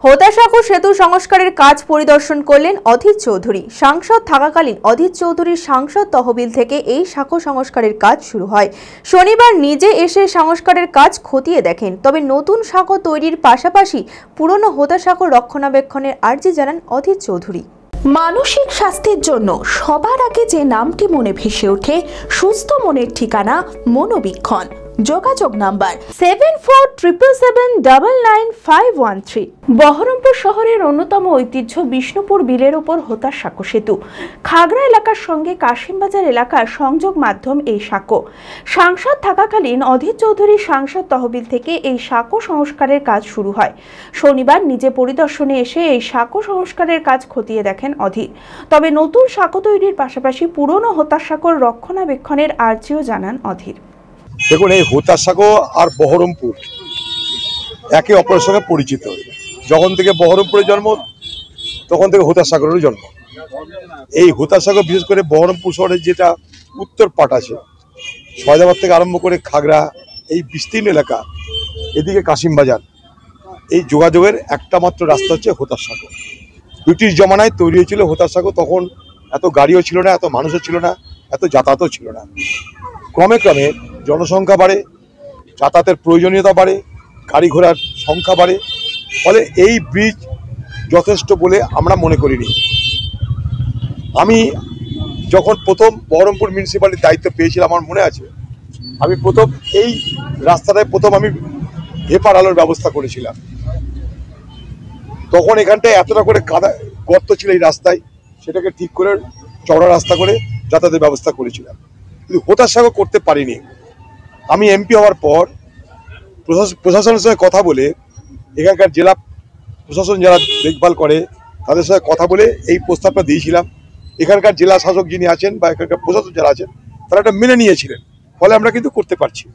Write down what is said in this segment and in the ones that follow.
হোতাসাঁকো সেতু সংস্কারের কাজ পরিদর্শন করলেন অধীর চৌধুরী। সাংসদ থাকাকালীন অধীর চৌধুরীর সাংসদ তহবিল থেকে এই সাঁকো সংস্কারের কাজ শুরু হয়। শনিবার নিজে এসে সংস্কারের কাজ খতিয়ে দেখেন। তবে নতুন সাঁকো তৈরির পাশাপাশি পুরনো হোতাসাঁকো রক্ষণাবেক্ষণের আর্জি জানান অধীর চৌধুরী। মানসিক স্বাস্থ্যের জন্য সবার আগে যে নামটি মনে ভেসে ওঠে, সুস্থ মনের ঠিকানা মনোবীক্ষণ। যোগাযোগ নাম্বার 7477799513। বহরমপুর শহরের অন্যতম ঐতিহ্য বিষ্ণুপুর বিলের ওপর হোতাসাঁকো সেতু। খাগড়া এলাকার সঙ্গে কাশিমবাজার এলাকার সংযোগ মাধ্যম এই সাঁকো। সাংসদ থাকাকালীন অধীর চৌধুরীর সাংসদ তহবিল থেকে এই সাঁকো সংস্কারের কাজ শুরু হয়। শনিবার নিজে পরিদর্শনে এসে এই সাঁকো সংস্কারের কাজ খতিয়ে দেখেন অধীর। তবে নতুন সাঁকো তৈরির পাশাপাশি পুরনো হোতাসাঁকোর রক্ষণাবেক্ষণের আর্জিও জানান অধীর। দেখুন, এই হোতাসাঁকো আর বহরমপুর একে অপরের সঙ্গে পরিচিত। যখন থেকে বহরমপুরের জন্ম তখন থেকে হোতাসাঁকোরও জন্ম। এই হোতাসাঁকো বিশেষ করে বহরমপুর শহরের যেটা উত্তর পাট আছে, সয়দাবাদ থেকে আরম্ভ করে খাগড়া, এই বিস্তীর্ণ এলাকা, এদিকে কাশিমবাজার, এই যোগাযোগের একটা মাত্র রাস্তা হচ্ছে হোতাসাঁকো। ব্রিটিশ জমানায় তৈরি হয়েছিল হোতাসাঁকো। তখন এত গাড়িও ছিল না, এত মানুষও ছিল না, এত যাতায়াতও ছিল না। ক্রমে ক্রমে জনসংখ্যা বাড়ে, যাতায়াতের প্রয়োজনীয়তা বাড়ে, গাড়ি ঘোড়ার সংখ্যা বাড়ে, ফলে এই ব্রিজ যথেষ্ট বলে আমরা মনে করিনি। আমি যখন প্রথম বহরমপুর মিউনিসিপ্যালিটির দায়িত্ব পেয়েছিলাম, আমার মনে আছে আমি প্রথম এই রাস্তাটায় আমি হেপার আলোর ব্যবস্থা করেছিলাম। তখন এখানটায় এতটা করে কাদা গর্ত ছিল এই রাস্তায়, সেটাকে ঠিক করে চওড়া রাস্তা করে যাতায়াতের ব্যবস্থা করেছিলাম, কিন্তু হোতাসাঁকো করতে পারিনি। আমি এমপি হওয়ার পর প্রশাসনের সঙ্গে কথা বলে, এখানকার জেলা প্রশাসন যারা দেখভাল করে তাদের সঙ্গে কথা বলে এই প্রস্তাবটা দিয়েছিলাম। এখানকার জেলা শাসক যিনি আছেন বা এখানকার প্রশাসন যারা আছেন তারা এটা মেনে নিয়েছিলেন, ফলে আমরা কিন্তু করতে পারছি।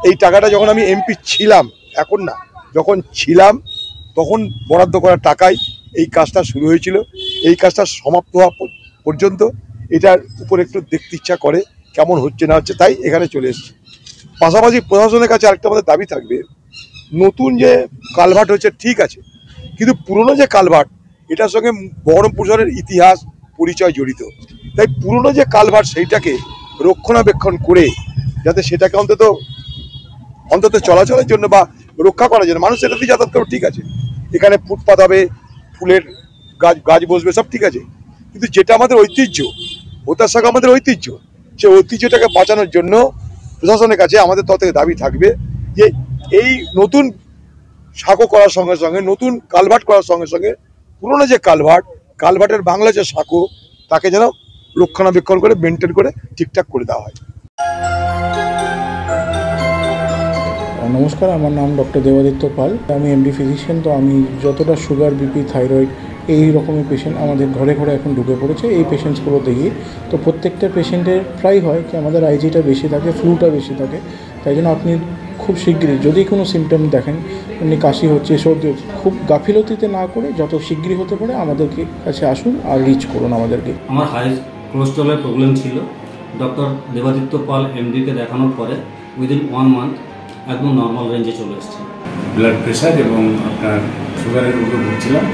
এই টাকাটা যখন আমি এমপি ছিলাম, এখন না, যখন ছিলাম তখন বরাদ্দ করা টাকায় এই কাজটা শুরু হয়েছিল। এই কাজটা সমাপ্ত হওয়া পর্যন্ত এটার উপর একটু দেখতে ইচ্ছা করে কেমন হচ্ছে না হচ্ছে, তাই এখানে চলে এসেছি। পাশাপাশি প্রশাসনের কাছে আরেকটা আমাদের দাবি থাকবে, নতুন যে কালভার্ট হচ্ছে ঠিক আছে, কিন্তু পুরনো যে কালভার্ট, এটার সঙ্গে বহরমপুর শহরের ইতিহাস পরিচয় জড়িত। তাই পুরনো যে কালভার্ট সেইটাকে রক্ষণাবেক্ষণ করে যাতে সেটাকে অন্তত চলাচলের জন্য বা রক্ষা করার জন্য, মানুষ এটাতে যাতায়াত করবে ঠিক আছে, এখানে ফুটপাত হবে, ফুলের গাছ বসবে, সব ঠিক আছে, কিন্তু যেটা আমাদের ঐতিহ্য, হোতাসাঁকো আমাদের ঐতিহ্য, সেই ঐতিহ্যটাকে বাঁচানোর জন্য প্রশাসনের কাছে আমাদের তরফ থেকে দাবি থাকবে যে এই নতুন সাঁকো করার সঙ্গে সঙ্গে, নতুন কালভার্ট করার সঙ্গে সঙ্গে পুরনো যে কালভার্টের বাংলা যে সাঁকো, তাকে যেন রক্ষণাবেক্ষণ করে মেনটেন করে ঠিকঠাক করে দেওয়া হয়। নমস্কার, আমার নাম ডক্টর দেবাদিত্য পাল। আমি এমডি ফিজিশিয়ান। তো আমি যতটা সুগার, বিপি, থাইরয়েড এই রকমের পেশেন্ট আমাদের ঘরে ঘরে এখন ঢুকে পড়েছে, এই পেশেন্টসগুলো দেখি তো প্রত্যেকটা পেশেন্টের প্রায় হয় কি আমাদের আইজিটা বেশি থাকে, ফ্লুটা বেশি থাকে। তাই জন্য আপনি খুব শীঘ্রই যদি কোনো সিমটম দেখেন, এমনি কাশি হচ্ছে, সর্দি হচ্ছে, খুব গাফিলতিতে না করে যত শীঘ্রই হতে পারে আমাদেরকে কাছে আসুন আর রিচ করুন আমাদেরকে। আমার হাই কোলেস্ট্রলের প্রবলেম ছিল। ডক্টর দেবাদিত্য পাল এমডিকে দেখানোর পরে উইদিন 1 মান্থ একদম নর্মাল রেঞ্জে চলে এসেছে। ব্লাড প্রেশার এবং আপনার সুগারের রোগে ভুগছিলাম।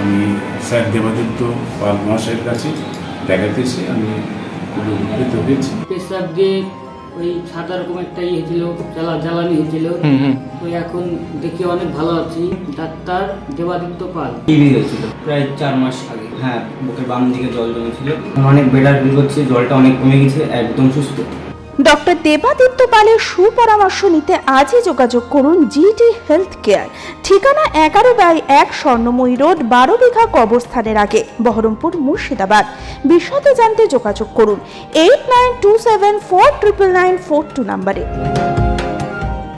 আমি স্যার দেবাদিত্য পাল মহাশয়ের কাছে দেখাতেছি, আমি খুব উপকৃত হয়েছি। পেশাব দিয়ে ওই সাদা রকম একটা হয়েছিল, জ্বালানি হয়েছিল, তো এখন দেখি অনেক ভালো আছি। ডাক্তার দেবাদিত্য পাল। টিবি হয়েছিল প্রায় 4 মাস আগে। হ্যাঁ, বুকের বাম দিকে জল জমেছিল, অনেক বেটার ফিল করছে, জলটা অনেক কমে গেছে, একদম সুস্থ। ডক্টর দেবাদিত্য পালের সুপরামর্শ নিতে আজই যোগাযোগ করুন জিটি হেলথ কেয়ার। ঠিকানা 11/1 স্বর্ণময়ী রোড, 12 বিঘা কবরস্থানের আগে, বহরমপুর, মুর্শিদাবাদ। বিশদে জানতে যোগাযোগ করুন 8927499942 নম্বরে।